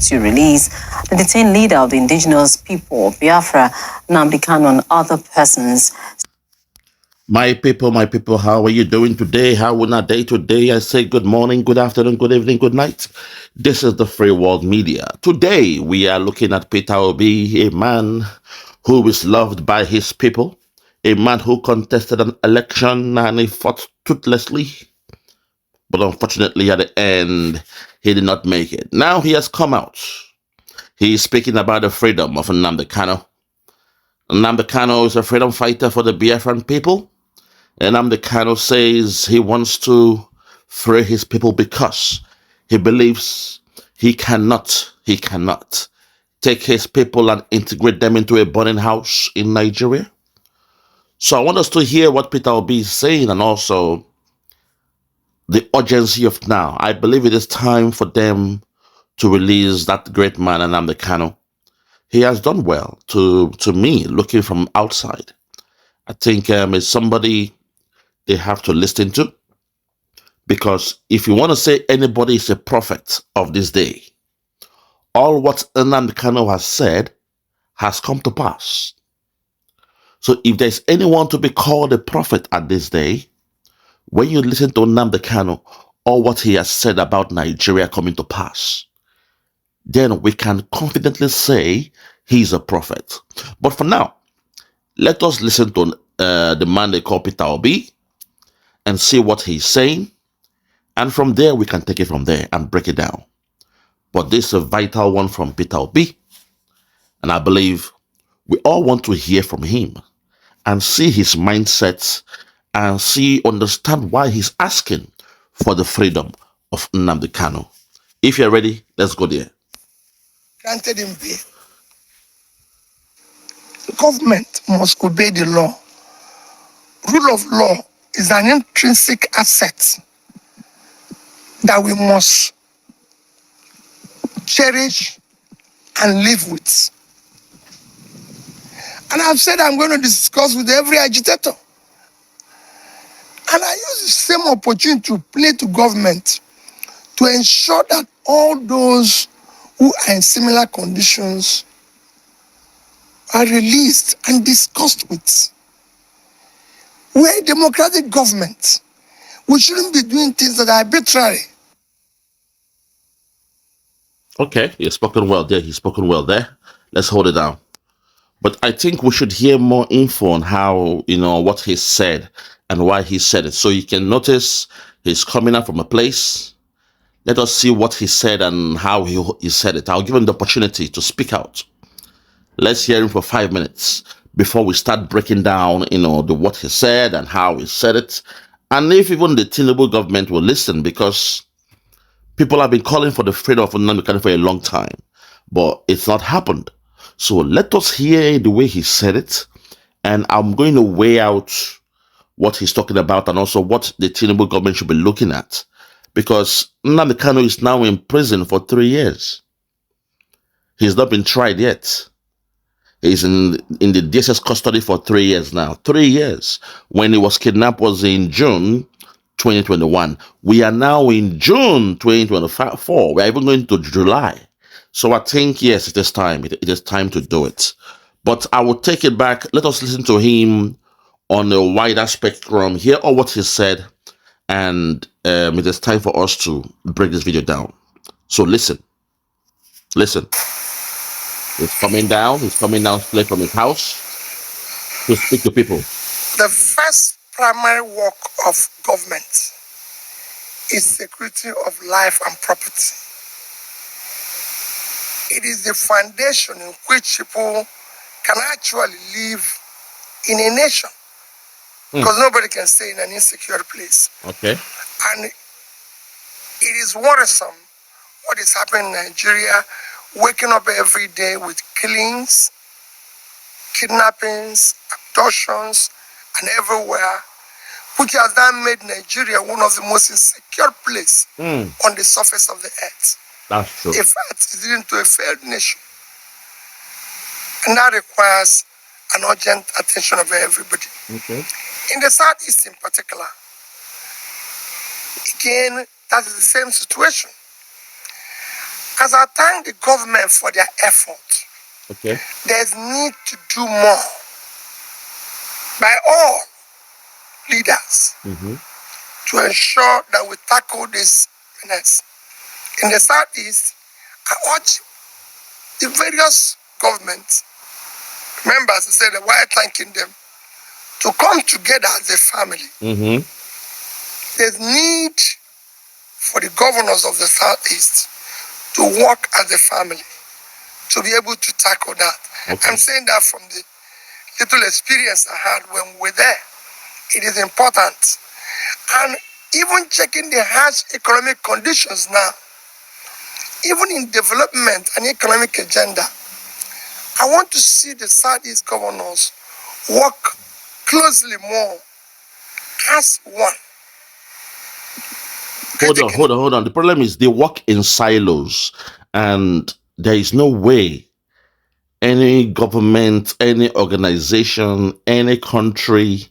to release the detained leader of the indigenous people of Biafra, Nnamdi Kanu, and other persons. My people, how are you doing today? How was our day today? I say good morning, good afternoon, good evening, good night. This is the Free World Media. Today, we are looking at Peter Obi, a man who is loved by his people, a man who contested an election and he fought toothlessly. But unfortunately, at the end, he did not make it. Now he has come out. He is speaking about the freedom of Nnamdi Kanu. Nnamdi Kanu is a freedom fighter for the Biafran people. And Nnamdi Kanu says he wants to free his people because he believes he cannot take his people and integrate them into a burning house in Nigeria. So I want us to hear what Peter Obi is saying and also the urgency of now. I believe it is time for them to release that great man, Nnamdi Kanu. He has done well to me, looking from outside. I think it's somebody they have to listen to, because if you want to say anybody is a prophet of this day, all what Nnamdi Kanu has said has come to pass. So if there's anyone to be called a prophet at this day, when you listen to Nnamdi Kanu, all what he has said about Nigeria coming to pass, then we can confidently say he's a prophet. But for now, let us listen to the man they call Peter Obi and see what he's saying. And from there, we can take it from there and break it down. But this is a vital one from Peter Obi. And I believe we all want to hear from him and see his mindset and understand why he's asking for the freedom of Nnamdi Kanu. If you're ready, let's go there. Granted in bail. Government must obey the law. Rule of law is an intrinsic asset that we must cherish and live with. And I've said I'm going to discuss with every agitator. And I use the same opportunity to play to government to ensure that all those who are in similar conditions are released and discussed with. We're a democratic government. We shouldn't be doing things that are arbitrary. Okay, he's spoken well there. He's spoken well there. Let's hold it down. But I think we should hear more info on how, what he said and why he said it. So you can notice he's coming out from a place. Let us see what he said and how he said it. I'll give him the opportunity to speak out. Let's hear him for 5 minutes before we start breaking down, what he said and how he said it. And if even the Tinubu government will listen, because people have been calling for the freedom of Nnamdi Kanu for a long time, but it's not happened. So let us hear the way he said it, and I'm going to weigh out what he's talking about and also what the Tinubu government should be looking at, because Nnamdi Kanu is now in prison for 3 years. He's not been tried yet. He's in the DSS custody for 3 years now. 3 years. When he was kidnapped was in June 2021. We are now in June 2024. We're even going to July. So I think, yes, it is time. It is time to do it. But I will take it back. Let us listen to him on a wider spectrum, hear all what he said, and it is time for us to break this video down. So listen. Listen. He's coming down straight from his house to speak to people. The first primary work of government is security of life and property. It is the foundation in which people can actually live in a nation. Because nobody can stay in an insecure place. Okay. And it is worrisome what is happening in Nigeria, waking up every day with killings, kidnappings, abductions, and everywhere, which has now made Nigeria one of the most insecure places on the surface of the earth. That's true. In fact, it's leading to a failed nation. And that requires an urgent attention of everybody. Okay. In the Southeast in particular, again, that is the same situation. As I thank the government for their effort, Okay. there's need to do more by all leaders to ensure that we tackle this menace. In the Southeast, I urge the various governments, members, I said, while thanking them, to come together as a family. There's need for the governors of the Southeast to work as a family to be able to tackle that. Okay. I'm saying that from the little experience I had when we were there. It is important. And even checking the harsh economic conditions now, even in development and economic agenda, I want to see the Southeast governors work closely more as one. Hold on. The problem is they work in silos, and there is no way any government, any organization, any country,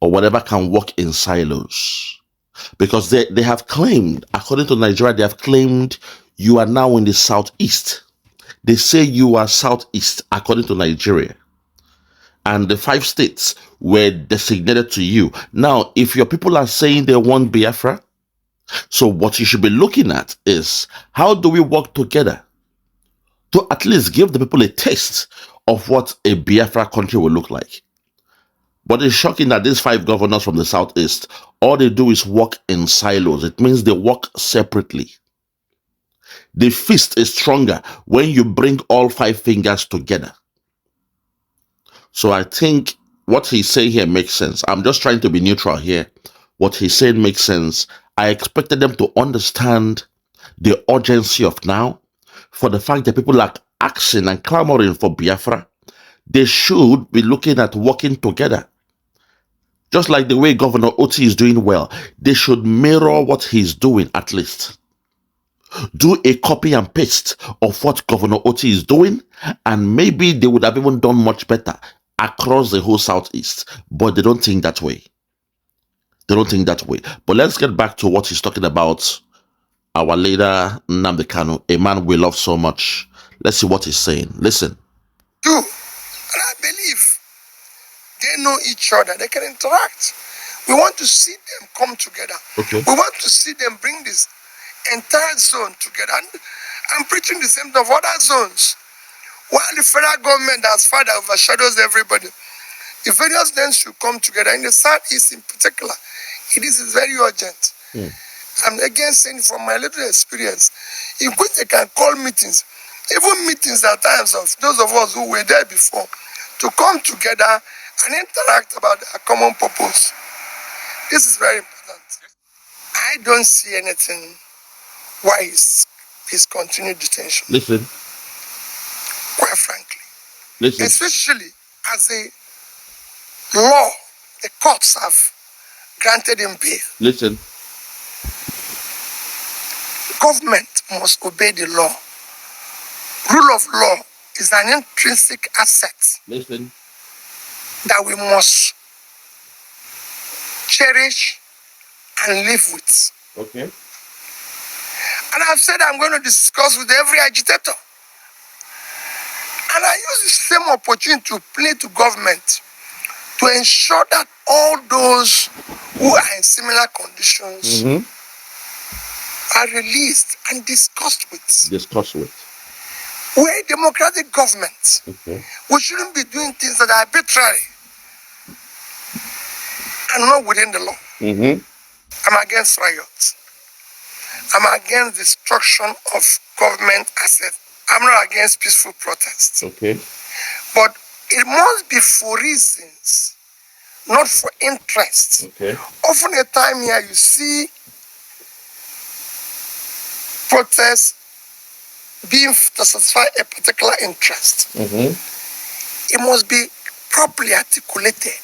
or whatever can work in silos. Because they have claimed, according to Nigeria, they have claimed you are now in the Southeast. They say you are Southeast, according to Nigeria. And the 5 states were designated to you. Now, if your people are saying they want Biafra, so what you should be looking at is, how do we work together to at least give the people a taste of what a Biafra country will look like? But it's shocking that these 5 governors from the Southeast, all they do is work in silos. It means they work separately. The fist is stronger when you bring all 5 fingers together. So I think what he's saying here makes sense. I'm just trying to be neutral here. What he's saying makes sense. I expected them to understand the urgency of now, for the fact that people are asking and clamoring for Biafra. They should be looking at working together. Just like the way Governor Oti is doing well, they should mirror what he's doing at least. Do a copy and paste of what Governor Oti is doing, and maybe they would have even done much better across the whole Southeast. But they don't think that way. They don't think that way. But let's get back to what he's talking about. Our leader, Nnamdi Kanu, a man we love so much. Let's see what he's saying. Listen. Do. And I believe they know each other. They can interact. We want to see them come together. Okay. We want to see them bring this entire zone together. And I'm preaching the same thing of other zones. While the federal government has far that overshadows everybody, the various zones should come together. In the Southeast in particular, it is very urgent. I'm again saying from my little experience, in which they can call meetings, even meetings at times of those of us who were there before, to come together and interact about a common purpose. This is very important. I don't see anything why his continued detention. Listen. Quite frankly. Listen. Especially as the law, the courts have granted him bail. Listen. Government must obey the law. Rule of law is an intrinsic asset. Listen. That we must cherish and live with. Okay. And I've said I'm going to discuss with every agitator. And I use the same opportunity to play to government to ensure that all those who are in similar conditions are released and discussed with. We're a democratic government. Okay. We shouldn't be doing things that are arbitrary and not within the law. I'm against riots. I'm against destruction of government assets. I'm not against peaceful protests. Okay. But it must be for reasons, not for interest. Okay. Often a time here you see protests being to satisfy a particular interest. It must be properly articulated.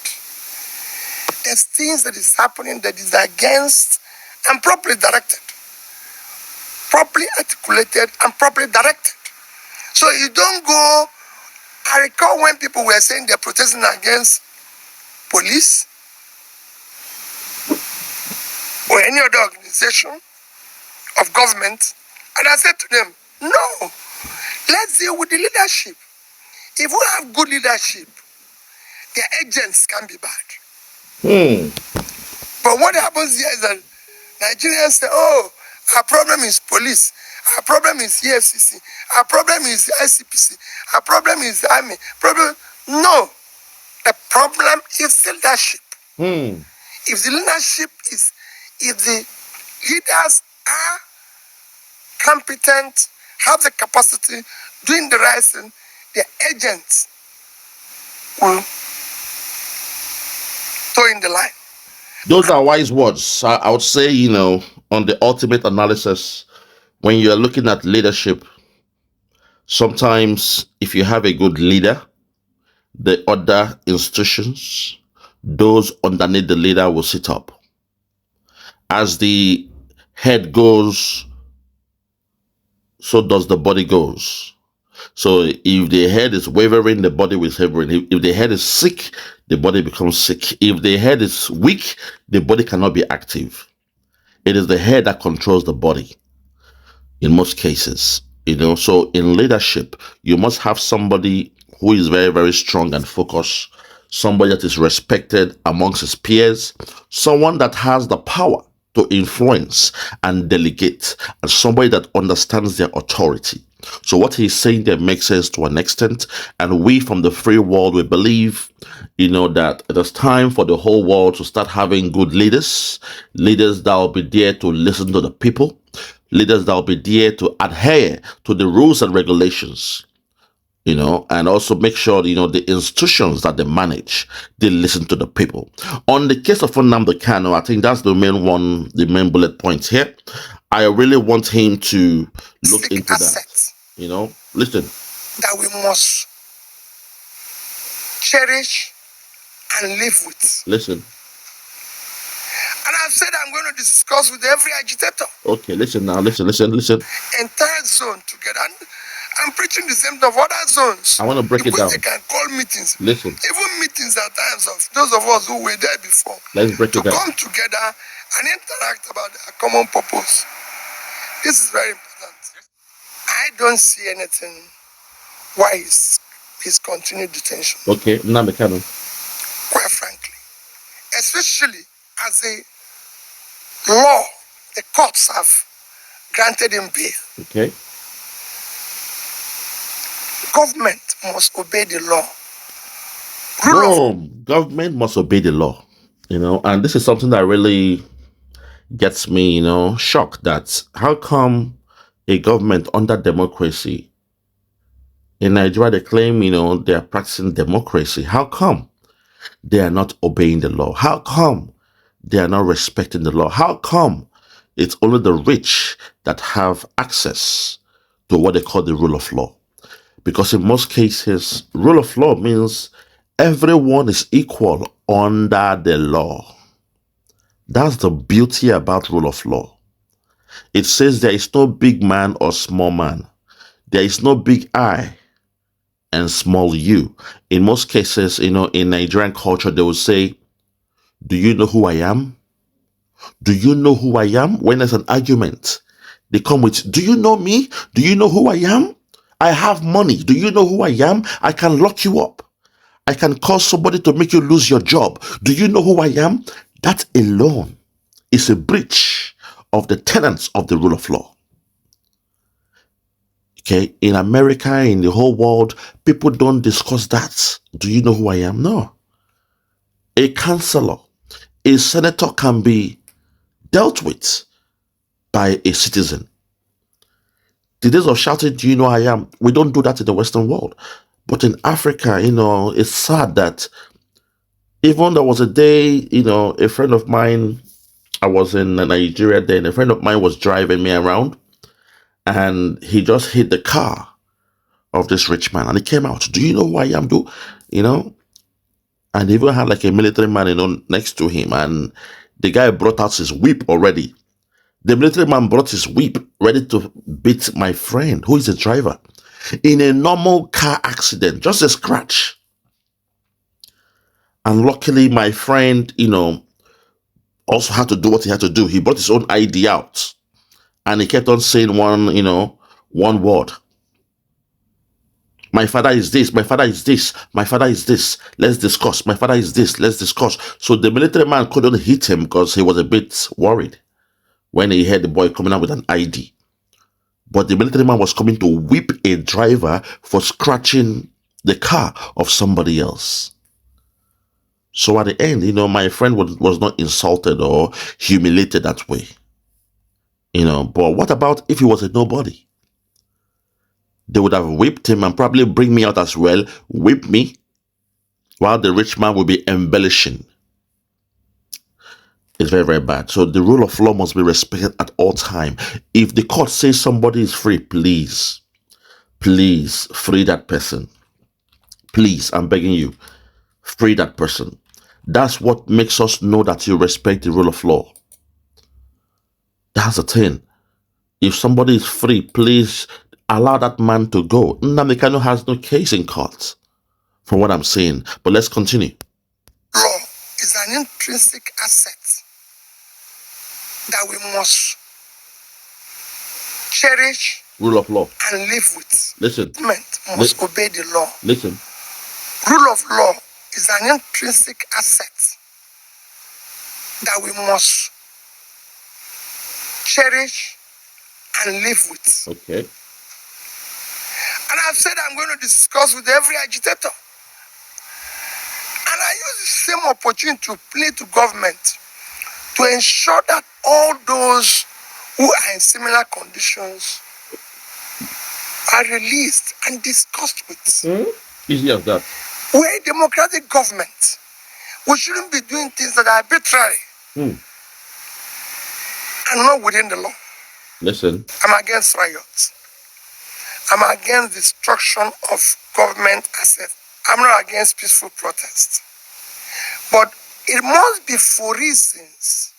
There's things that is happening that is against and properly directed. Properly articulated and properly directed. So you don't go. I recall when people were saying they're protesting against police or any other organization of government, and I said to them, No. Let's deal with the leadership. If we have good leadership, their agents can be bad. But what happens here is that Nigerians say, oh, our problem is police. Our problem is EFCC. Our problem is ICPC. Our problem is the army. No. The problem is leadership. If the leadership is, if the leaders are competent, have the capacity, doing the right thing, the agents will toe in the line. Those are wise words. I would say, on the ultimate analysis, when you're looking at leadership, sometimes if you have a good leader, the other institutions, those underneath the leader will sit up. As the head goes, so does the body goes. So if the head is wavering, the body will wavering. If the head is sick, the body becomes sick. If the head is weak, the body cannot be active. It is the head that controls the body in most cases. So in leadership, you must have somebody who is very, very strong and focused, somebody that is respected amongst his peers, someone that has the power to influence and delegate, and somebody that understands their authority. So what he's saying there makes sense to an extent, and we from the free world, we believe, that it is time for the whole world to start having good leaders that will be there to listen to the people, leaders that will be there to adhere to the rules and regulations, and also make sure, the institutions that they manage, they listen to the people. On the case of Nnamdi Kanu, I think that's the main bullet point here. I really want him to look into that. Listen. That we must cherish and live with. Listen. And I've said I'm going to discuss with every agitator. Okay, listen now. Listen. Entire zone together. And I'm preaching the same thing of other zones. I want to break it down. They can call meetings. Listen. Even meetings at times of those of us who were there before. Let's break it down. To come together and interact about a common purpose. This is very important. I don't see anything why his continued detention. Okay, Nnamdi Kanu. Quite frankly. Especially as the law, the courts have granted him bail. Okay. Government must obey the law. Government must obey the law. And this is something that really gets me, shocked, that how come a government under democracy in Nigeria, they claim, they are practicing democracy. How come they are not obeying the law? How come they are not respecting the law? How come it's only the rich that have access to what they call the rule of law? Because in most cases, rule of law means everyone is equal under the law. That's the beauty about rule of law. It says there is no big man or small man. There is no big I and small you. In most cases, in Nigerian culture, they will say, do you know who I am? Do you know who I am? When there's an argument, they come with, do you know me? Do you know who I am? I have money. Do you know who I am? I can lock you up. I can cause somebody to make you lose your job. Do you know who I am? That alone is a breach of the tenets of the rule of law. Okay, in America, in the whole world, people don't discuss that. Do you know who I am? No. A councillor, a senator can be dealt with by a citizen. The days of shouting, do you know who I am? We don't do that in the Western world. But in Africa, it's sad that even there was a day, a friend of mine, I was in Nigeria then, a friend of mine was driving me around and he just hit the car of this rich man and he came out. Do you know who I am? And he even had like a military man, next to him, and the guy brought out his whip already. The military man brought his whip ready to beat my friend, who is the driver, in a normal car accident, just a scratch. And luckily, my friend, also had to do what he had to do. He brought his own ID out. And he kept on saying one One word. My father is this, my father is this, my father is this, let's discuss. My father is this, let's discuss. So the military man couldn't hit him because he was a bit worried when he heard the boy coming out with an ID. But the military man was coming to whip a driver for scratching the car of somebody else. So at the end, my friend was not insulted or humiliated that way. But what about if he was a nobody? They would have whipped him and probably bring me out as well, whip me, while the rich man will be embellishing. It's very, very bad. So the rule of law must be respected at all time. If the court says somebody is free, please free that person. Please, I'm begging you, free that person. That's what makes us know that you respect the rule of law. That's the thing. If somebody is free, please allow that man to go. Nnamdi Kanu has no case in court, from what I'm saying. But let's continue. Law is an intrinsic asset that we must cherish, Rule of law, and live with. Listen. Government must obey the law. Listen. Rule of law is an intrinsic asset that we must cherish and live with. Okay. And I've said I'm going to discuss with every agitator. And I use the same opportunity to play to government to ensure that all those who are in similar conditions are released and discussed with. Easy as that. We're a democratic government. We shouldn't be doing things that are arbitrary and not within the law. Listen. I'm against riots. I'm against destruction of government assets. I'm not against peaceful protest. But it must be for reasons,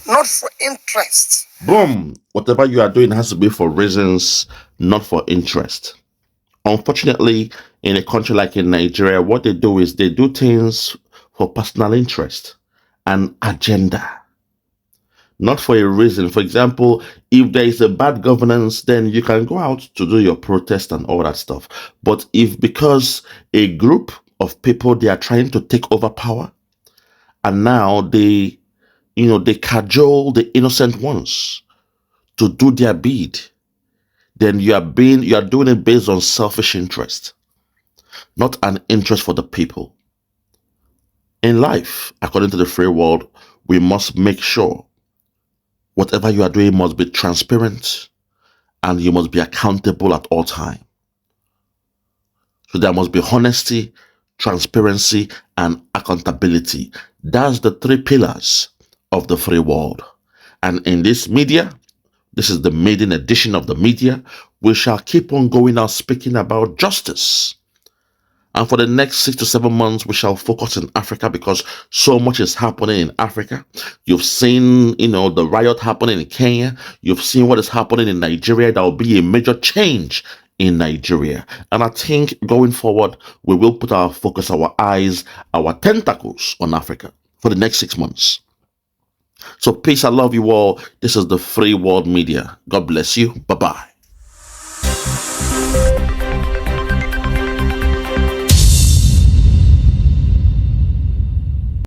not for interest. Boom. Whatever you are doing has to be for reasons, not for interest. Unfortunately, in a country like in Nigeria, what they do is they do things for personal interest and agenda, not for a reason. For example, if there is a bad governance, then you can go out to do your protest and all that stuff. But if because a group of people, they are trying to take over power, and now they cajole the innocent ones to do their bid, then you are doing it based on selfish interest, not an interest for the people. In life, according to the free world, we must make sure whatever you are doing must be transparent and you must be accountable at all times. So there must be honesty, transparency, and accountability. That's the three pillars of the free world. And in this media, this is the maiden edition of the media, we shall keep on going out speaking about justice. And for the next 6 to 7 months, we shall focus in Africa because so much is happening in Africa. You've seen, the riot happening in Kenya. You've seen what is happening in Nigeria. There will be a major change in Nigeria. And I think going forward, we will put our focus, our eyes, our tentacles on Africa for the next 6 months. So peace, I love you all. This is the Free World Media. God bless you. Bye-bye.